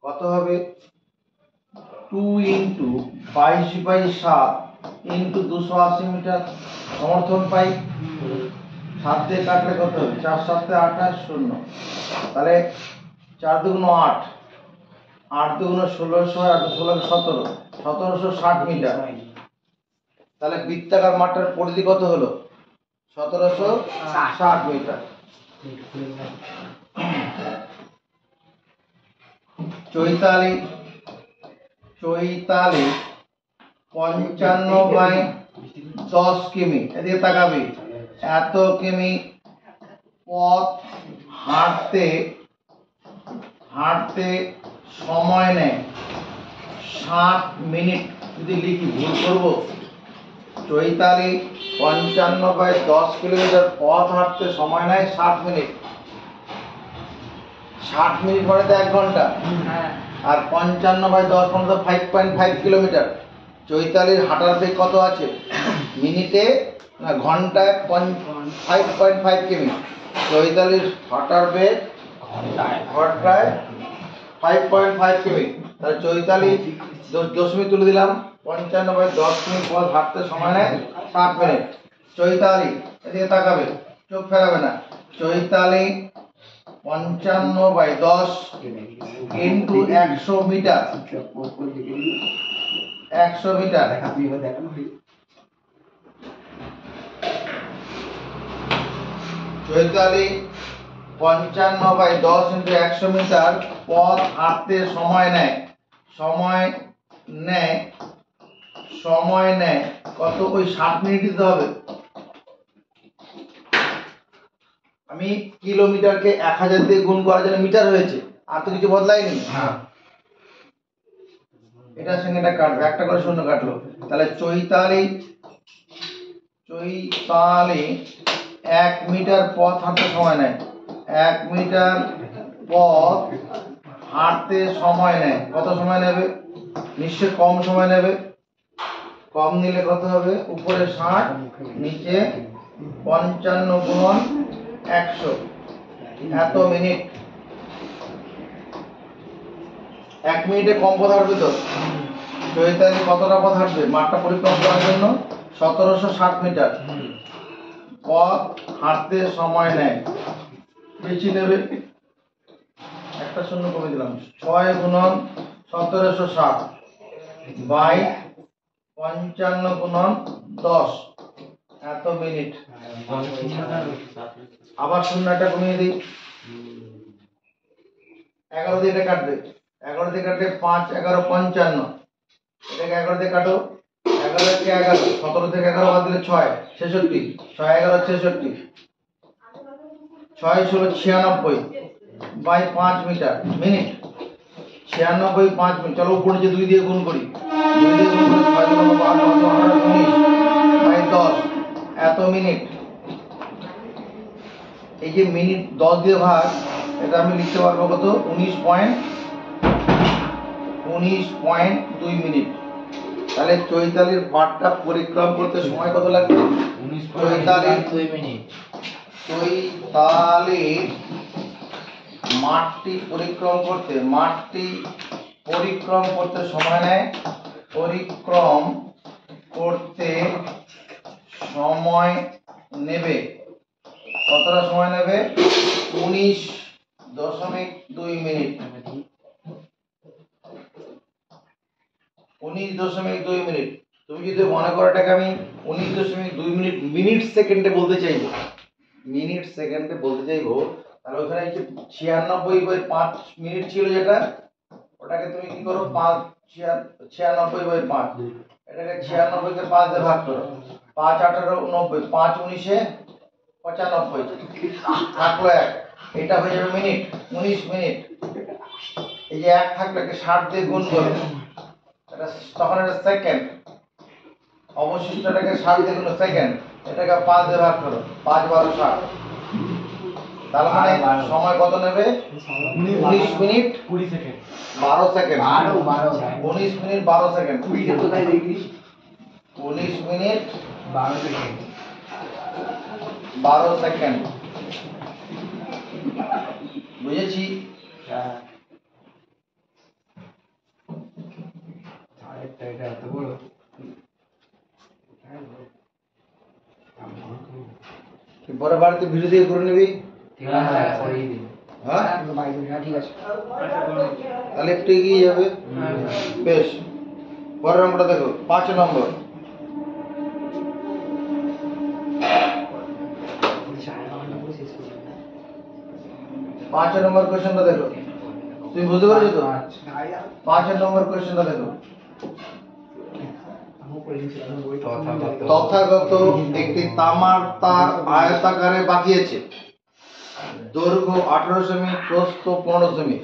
কত হবে? 2 × 22/7 ইন্টু 280 মিটার। সমর্থন পাই, 7 দিয়ে কাটলে কত হবে? 4 × 7 = 28, 0। তাহলে 4 × 2 = 8, 8 × 2 = 1600, আর 16 × 17, 1760 মিটার। তাহলে বৃত্তাকার মাঠের পরিধি কত হলো? 1760 মিটার। চৈতালি 55/10 কিমি, এদিকে তাকাবি, এত কিমি পথ হাঁটতে সময় নেয় 60 মিনিট। যদি লিখি ভুল করব? চৈতালি 55/10 কিলোমিটার পথ হাঁটতে সময় নেয় 60 মিনিট। 60 মিনিট মানে তো 1 ঘন্টা, আর 55/10 মানে তো 5.5 কিলোমিটার। চৈতালির হাঁটার বেগ কত আছে? মিনিটে না ঘন্টায় 5.5 কিমি। চৈতালির হাঁটার বেগ ঘন্টায় 5.5 কিমি। তাহলে চৈতালি দশমিক তুলে দিলাম, 55/10 কিমি পথ হাঁটতে সময় নেয় 60 মিনিট। চৈতালি, এদিকে তাকাবে, চোখ ফেরাবে না। Chaitali 55/10 into 100 metre, 100 metre. Chaitali 55/10 into 100 metre পথ হাঁটতে সময় নেয়। সময় নেয়, সময় নেয় কত? ওই 60 মিনিট দিতে হবে। আমি কিলোমিটারকে 1000 দিয়ে গুণ করার জন্য মিটার হয়েছে, আর তো কিছু বদলায়নি। এটার সঙ্গে এটা কাটবে, একটা করে শূন্য কাটলো, তাহলে চৈতালি 1 মিটার পথ হাঁটতে সময় নেয়। 1 মিটার পথ হাঁটতে সময় নেয়, কত সময় নেবে? নিশ্চয় কম সময় নেবে। কম নিলে কত হবে? উপরে 60, নিচে 55 গুণন 100, এত মিনিট। 1 মিনিটে কম পথ হাঁটবে তো। চৈতালি কতটা পথ হাঁটবে মাঠটা পরিক্রমা করার জন্য? 1760 মিটার পথ হাঁটতে সময় নেয়। বেশি নেবে, একটা শূন্য কমে দিলাম। 6 গুণন 1760 বাই 55 গুণন 10, এত মিনিট। আবার শূন্যটা কমিয়ে দিই। 11 দিয়ে এটা কাটবে, 11 দিয়ে কাটলে 5 11 55, এটাকে 11 দিয়ে কাটো। 11 কে 11, 17 থেকে 11 বাদ দিলে 6 66, 6 11 66, 6 16 96 বাই 5 মিটার মিনিট। 96 5 মিনিট। চলো উপরে যে 2 দিয়ে গুণ করি, 2 দিয়ে গুণ করে 6 গুণ 5 19 বাই 10, এত মিনিট। এই যে মিনিট 10 দিয়ে ভাগ, এটা আমি লিখতে পারবো কত? 19.2 মিনিট। তাহলে চৈতালির মাঠটা পরিক্রম করতে সময় কত লাগবে? 19.2 মিনিট। চৈতালির মাঠটি পরিক্রম করতে সময় নেয়, পরিক্রম করতে সময় নেবে, কতটা সময় নেবে? 19.2 মিনিট। 19.2 মিনিট। তুমি যদি মনে করো এটাকে আমি 19.2 মিনিট মিনিট সেকেন্ডে বলতে চাইবো, তাহলে ওখানে এই যে 96/5 মিনিট ছিল যেটা, ওটাকে তুমি কি করো? 96/5, এটাকে 96 কে 5 দিয়ে ভাগ করো। 5 18 90, 5 19 95, থাকলো 1, এটা হয়ে যাবে মিনিট, 19 মিনিট। এই যে 1 থাকলো, একে 60 দিয়ে গুণ করো, এটা তখন এটা সেকেন্ড। অবশিষ্টটাকে 60 দিয়ে গুণ সেকেন্ড, এটাকে 5 দিয়ে ভাগ করো, 5 12 60। তার মানে সময় কত নেবে? 19 minute 20 second. 12 second. 19 minute 12 second. 20 কোথায় দেখি? 19 মিনিট 12 সেকেন্ড। 12 সেকেন্ড। বুঝেছি? হ্যাঁ। আরেকটা এটা এত বড়। পরে বাড়িতে ভিডিও দিয়ে করে নিবি। ঠিক আছে, করিয়ে দিন। হ্যাঁ, ঠিক আছে। তাহলে একটু এগিয়ে যাবে। বেশ, পরের নম্বরটা দেখো, 5 নম্বর। 5 নম্বর কোশ্চেনটা দেখো, তুমি বুঝতে পারছো তো? 5 নম্বর কোশ্চেনটা দেখো। তথাগত একটি তামার তার আয়তাকারে বাঁকিয়েছে, দৈর্ঘ্য 18 সেমি, প্রস্থ 15 সেমি।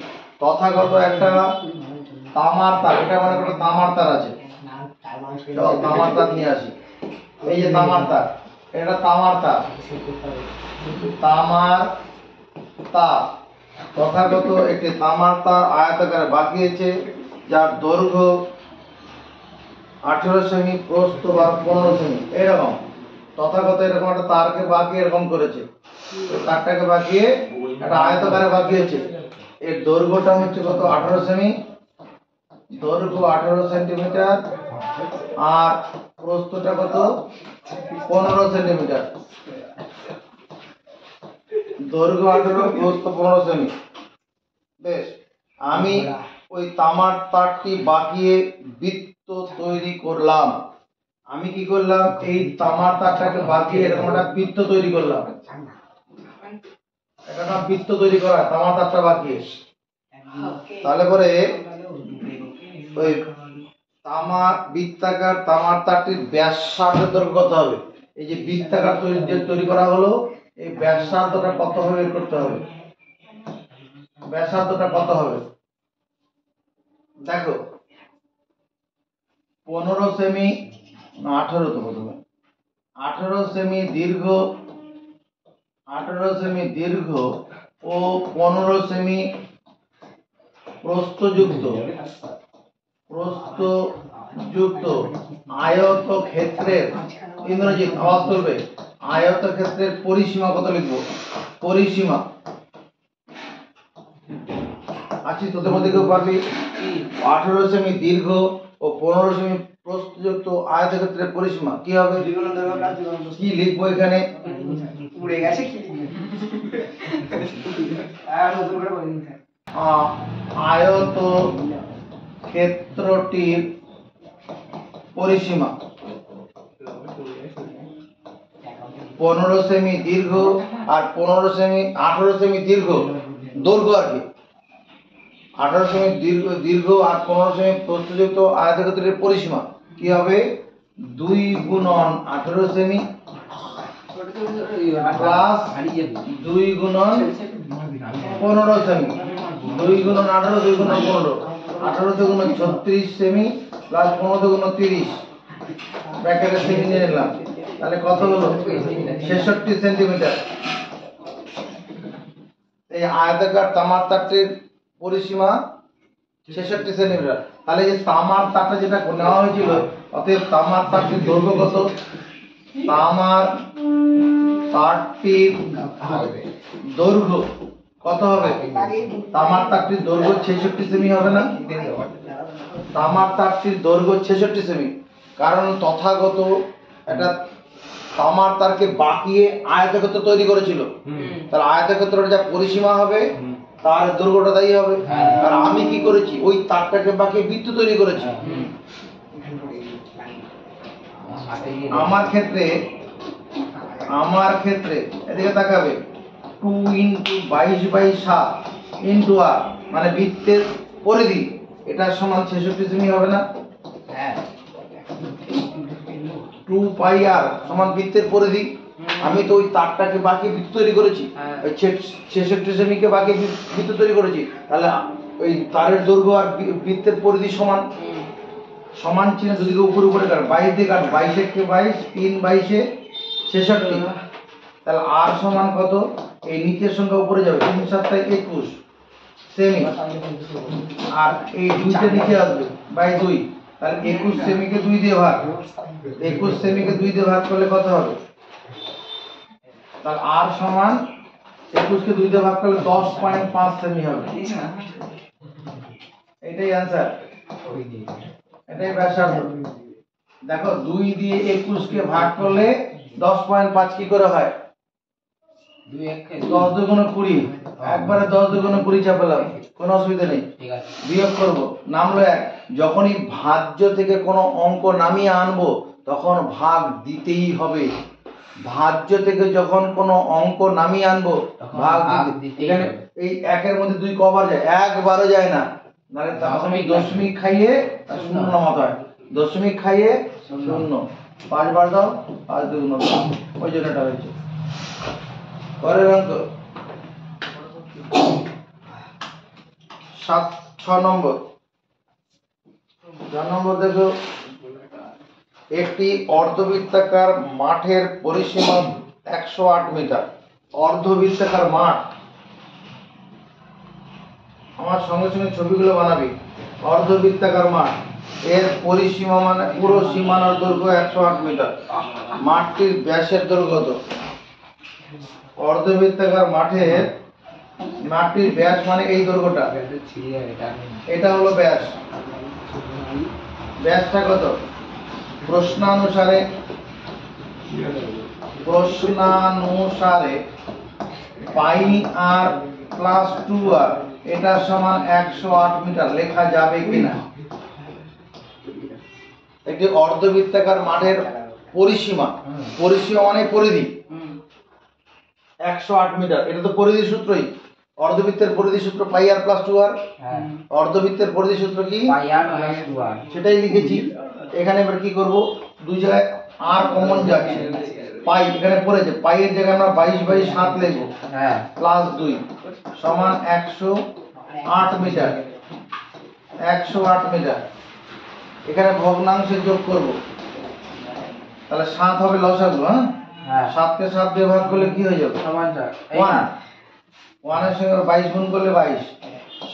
তথাগত একটা তামার তার, এটা মনে করো তামার তার আছে, চল তামার তার নিয়ে আসি। এই যে তামার তার, এটা তামার তার, তামার তার। তথাগত একটি তামার তার আয়তাকারে বাঁকিয়েছে, যার দৈর্ঘ্য 18 সেমি, প্রস্থ 15 সেমি। এরকম তথাগত এরকম একটা তারকে বাঁকিয়ে এরকম করেছে, তারটাকে বাঁকিয়ে একটা আয়তাকারে বাঁকিয়েছে। এর দৈর্ঘ্যটা হচ্ছে কত? 18 সেমি, দৈর্ঘ্য 18 সেন্টিমিটার, আর প্রস্থটা কত? 15 সেন্টিমিটার। দৈর্ঘ্য 18, প্রস্থ 15 সেমি। বেশ, আমি ওই তামার তারটি বাঁকিয়ে বৃত্ত তৈরি করলাম। আমি কি করলাম? এই তামার তারটাকে বাঁকিয়ে এরকম একটা বৃত্ত তৈরি করলাম। একটা বৃত্ত তৈরি করা তামার তারটা বাঁকিয়ে। তাহলে পরে ওই তামার বৃত্তাকার তামার তারটির ব্যাসার্ধ দৈর্ঘ্য কত হবে? এই যে বৃত্তাকার তৈরি করা হলো, এই ব্যাসার্ধটা কত হবে বের করতে হবে। ব্যাসার্ধটা কত হবে দেখো, 15 সেমি না 18 তো প্রথমে 18 সেমি দীর্ঘ, 18 সেমি দীর্ঘ ও 15 সেমি প্রস্থযুক্ত আয়ত ক্ষেত্রের, ইংরেজি আওয়াজ করবে, আয়ত ক্ষেত্রের পরিসীমা কত লিখবো? পরিসীমা আছি তোদের মধ্যে কেউ পারবি? 18 সেমি দীর্ঘ ও 15 সেমি প্রস্থযুক্ত আয়ত ক্ষেত্রের পরিসীমা কি হবে? কি লিখবো এখানে? উড়ে গেছে কি আয়ত ক্ষেত্রটির পরিসীমা 15 সেমি দীর্ঘ আর 18 সেমি দীর্ঘ দৈর্ঘ্য আর কি, 18 সেমি দীর্ঘ আর 15 সেমি প্রস্থযুক্ত আয়তক্ষেত্রের পরিসীমা কি হবে? 2 গুণন 18 সেমি প্লাস 2 গুণন 15 সেমি, 2 গুণন 18, 2 গুণন 15, 18 তে গুণন 36 সেমি প্লাস 15 তে গুণন 30, ব্র্যাকেটে সেমি নিয়ে নিলাম, তাহলে কত হলো? 66 সেন্টিমিটার। এই আয়তাকার তামার তারটির পরিসীমা 66 সেন্টিমিটার। তাহলে এই তামার তারটা যেটা নেওয়া হয়েছিল, অতএব তামার তারটির দৈর্ঘ্য কত? তামার তারটির দৈর্ঘ্য কত হবে? তামার তারটির দৈর্ঘ্য 66 সেমি হবে না? তামার তারটির দৈর্ঘ্য 66 সেমি, কারণ তথাগত একটা তামার তারকে বাঁকিয়ে আয়তক্ষেত্র তৈরি করেছিল, তার আয়তক্ষেত্রের যা পরিসীমা হবে তার দৈর্ঘ্যটা তাই হবে। আর আমি কি করেছি? ওই তারটাকে বাঁকিয়ে বৃত্ত তৈরি করেছি। আমার ক্ষেত্রে এদিকে তাকাবে, 2 × 22/7 ইন্টু আর মানে বৃত্তের পরিধি, এটা সমান 66 সেমি হবে না? 2 পাই আর সমান বৃত্তের পরিধি। আমি তো ওই তারটাকে বাঁকিয়ে বৃত্ত তৈরি করেছি, ওই 66 সেমিকে বাঁকিয়ে বৃত্ত তৈরি করেছি, তাহলে ওই তারের দৈর্ঘ্য আর বৃত্তের পরিধি সমান। সমান চিহ্ন দুদিকে উপরে উপরে কাট, 22 দিয়ে কাট, 22 কে 22, 3 22 66, তাহলে আর সমান কত? এই নিচের সংখ্যা উপরে যাবে, 3 × 7 = 21 সেমি, আর এই 2টা নিচে আসবে বাই 2, তাহলে 21 সেমিকে 2 দিয়ে ভাগ, 21 সেমিকে 2 দিয়ে ভাগ করলে কত হবে? তাহলে আর সমান 21 কে 2 দিয়ে ভাগ করলে 10.5 সেমি হবে। এটাই आंसर, এটাই ব্যাসার্ধ। দেখো 2 দিয়ে 21 কে ভাগ করলে 10.5 কি করে হয়? 10 × 2 = 20, একবারে 10 × 2 = 20 চাপালাম, কোনো অসুবিধা নেই। ঠিক আছে, বিয়োগ করব, নামলো 1। যখনই ভাজ্য থেকে কোনো অঙ্ক নামিয়ে আনবো তখন ভাগ দিতেই হবে। ভাজ্য থেকে যখন কোনো অঙ্ক নামিয়ে আনবো ভাগ দিতে, এখানে এই 1 এর মধ্যে 2 কবার যায়? একবারও যায় না, নালে তখন দশমিক খাইয়ে শূন্য নামাতে হয়, দশমিক খাইয়ে শূন্য, 5 বার দাও, 5 × 2 = 9, ওই জন্য এটা হয়েছে। পরের অঙ্ক 6 নম্বর। 4 নম্বর দেখো, একটি অর্ধবৃত্তাকার মাঠের পরিসীমা 108 মিটার। অর্ধবৃত্তাকার মাঠ, আমার সঙ্গে সঙ্গে ছবিগুলো বানাবি। অর্ধবৃত্তাকার মাঠ, এর পরিসীমা মানে পুরো সীমানার দৈর্ঘ্য 108 মিটার। মাঠটির ব্যাসের দৈর্ঘ্য কত? অর্ধবৃত্তাকার মাঠটির ব্যাস মানে এই দৈর্ঘ্যটা, এটা হলো ব্যাস। ব্যাসটা কত? প্রশ্নানুসারে পাই আর প্লাস 2r এটা সমান 108 মিটার লেখা যাবে কিনা? একটি অর্ধবৃত্তাকার মাঠের পরিসীমা মানে পরিধি 108 মিটার, এটা তো পরিধি সূত্রই। অর্ধবৃত্তের পরিধি সূত্র পাই আর প্লাস 2r। হ্যাঁ অর্ধবৃত্তের পরিধি সূত্র কি? পাই আর প্লাস 2r। সেটাই লিখেছি। এখানে এবার কি করব, দুই জায়গায় আর কমন যাচ্ছে, পাই এখানে পড়েছে, পাই এর জায়গায় আমরা 22/7 লিখব, হ্যাঁ প্লাস 2 সমান 108 মিটার। 108 মিটার। এখানে ভগ্নাংশে যোগ করব, তাহলে 7 হবে লসাগু। হ্যাঁ, হ্যাঁ 7 কে 7 দিয়ে ভাগ করলে কি হয়ে যাবে? সমান 4 1 1 এর সঙ্গে 22 গুণ করলে 22,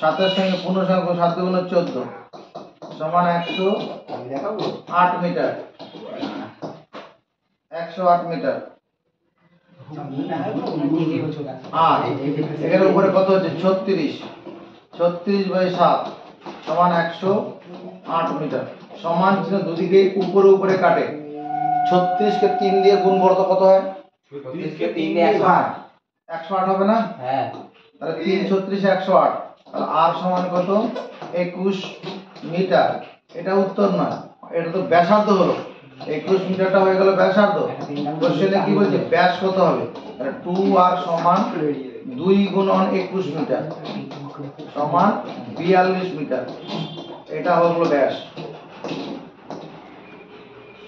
7 এর সঙ্গে পূর্ণ সংখ্যা 7 গুণ 14 সমান 108 মিটার। 108 মিটার। আর এখানে উপরে কত হচ্ছে? 36, 36/7 সমান 108 মিটার। সমান চিহ্ন দুদিকে উপরে উপরে কাটে। 36 কে 3 দিয়ে গুণ করলে কত হয়? 36 কে 3 দিয়ে 108। 108 হবে না? হ্যাঁ তাহলে 3 36 108, তাহলে আর সমান কত? 21 মিটার। এটা উত্তর না, এটা তো ব্যাসার্ধ হলো। 21 মিটারটা হয়ে গেল ব্যাসার্ধ। কোশ্চেনে কি বলছে? ব্যাস কত হবে? তাহলে 2r সমান 2 গুণন 21 মিটার সমান 42 মিটার। এটা হলো ব্যাস।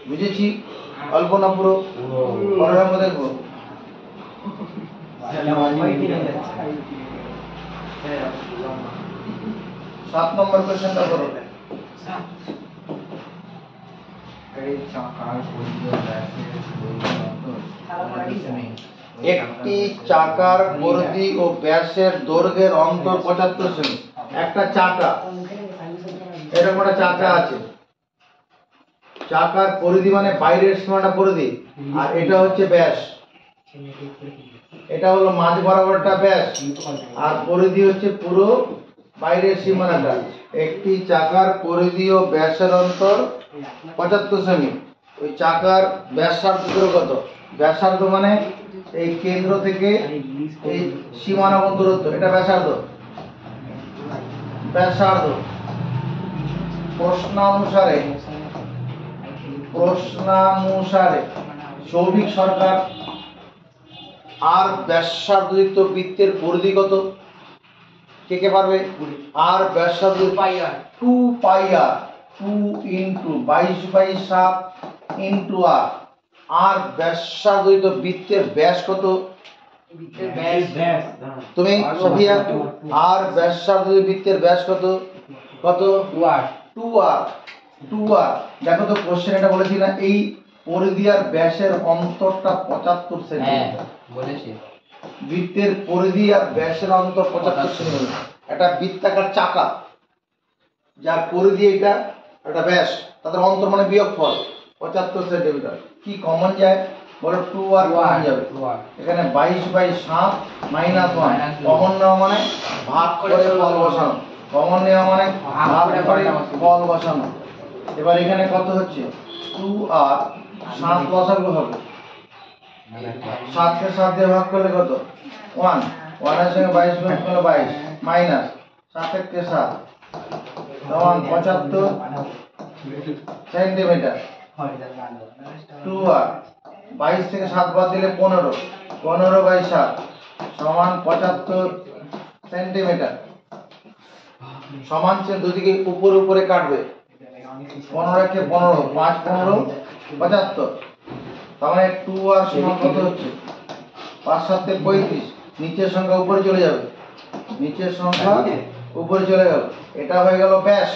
বুঝেছি? অল্প না পুরো? পরের অঙ্ক দেখবো। 7 নম্বর কোশ্চেনটা করো। একটি চাকার পরিধি ও ব্যাসের দৈর্ঘ্যের অন্তর 75 সেমি। একটা চাকা, এরকম একটা চাকা আছে, চাকার পরিধি মানে বাইরের সীমাটা পরিধি, আর এটা হচ্ছে ব্যাস। এটা হলো মাঝ বরাবরটা ব্যাস, আর পরিধি হচ্ছে পুরো বাইরের সীমানাটা। একটি চাকার পরিধি ও ব্যাসের অন্তর 75 সেমি। ওই চাকার ব্যাসার্ধ কত? ব্যাসার্ধ মানে এই কেন্দ্র থেকে এই সীমানা দূরত্ব, এটা ব্যাসার্ধ। ব্যাসার্ধ প্রশ্নানুসারে সৌভিক সরকার আর ব্যাসার্ধযুক্ত বৃত্তের পরিধি কত? কে কে পারবে? আর ব্যাসার্ধ 2πr, 2 ইন্টু 22/7 ইন্টু আর। আর ব্যাসার্ধযুক্ত বৃত্তের ব্যাস কত? তুমি সোফিয়া, আর ব্যাসার্ধযুক্ত বৃত্তের ব্যাস কত? কত? 2r। 2r। দেখো তো কোশ্চেন এটা বলেছি না, এই পরিধি আর ব্যাসের অন্তরটা 75 সেন্টিমিটার। বলেছি বৃত্তের পরিধি আর ব্যাসের অন্তর 75 সেন্টিমিটার। একটা বৃত্তাকার চাকা, যার পরিধি এটা, একটা ব্যাস, তাদের অন্তর মানে বিয়োগফল 75 সেন্টিমিটার। কি কমন যায় বলো? 2r কমন যাবে। এখানে 22/7 - 1 কমন নেওয়া মানে ভাগ করে ফল বসানো। কমন নেওয়া মানে ভাগ করে ফল বসানো। এবার এখানে কত হচ্ছে? 2r, 7 লসাগু হবে। 7 কে 7 দিয়ে ভাগ করলে কত? 1 1 এর সঙ্গে 22 গুণ করলে 22 মাইনাস 7 কে 7 সমান 75 সেন্টিমিটার। 2r 22 থেকে 7 বাদ দিলে 15, 15/7 সমান 75 সেন্টিমিটার। সমান চেয়ে দুদিকে উপরে উপরে কাটবে। 15 কে 15, 5 15 75। তার মানে 2r সমান কত হচ্ছে? 5 7 তে 35। নিচের সংখ্যা উপরে চলে যাবে, নিচের সংখ্যা উপরে চলে গেল। এটা হয়ে গেল ব্যাস।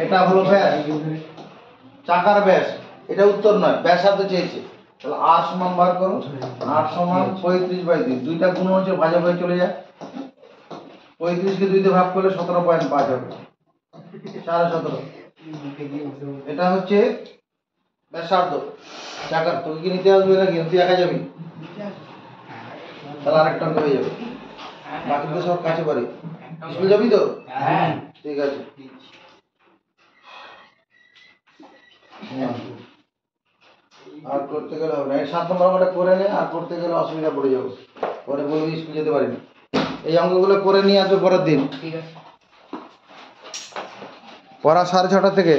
এটা হলো ব্যাস, চাকার ব্যাস। এটা উত্তর নয়, ব্যাসার্ধ চেয়েছে। তাহলে r সমান বার করো। r সমান 35/2। দুইটা গুণ হচ্ছে, ভাজাভাজি চলে যায়। 35 কে 2 দিয়ে ভাগ করলে 17.5 হবে, 17.5। এটা হচ্ছে ব্যাসার্ধ চাকার। তোকে কি নিতে আসবে নাকি? তুই একা যাবি? তাহলে আরেকটা অঙ্ক হয়ে যাবে। বাকি তো সব কাছে পারি। স্কুল যাবি তো? হ্যাঁ ঠিক আছে। আর করতে গেলে হবে না। 7 নম্বর অঙ্কটা করে নে, আর করতে গেলে অসুবিধা পড়ে যাবো। পরে বলবি স্কুল যেতে পারিনি। এই অঙ্কগুলো করে নিয়ে আসবে পরের দিন। ঠিক আছে। পড়া 6:30 থেকে।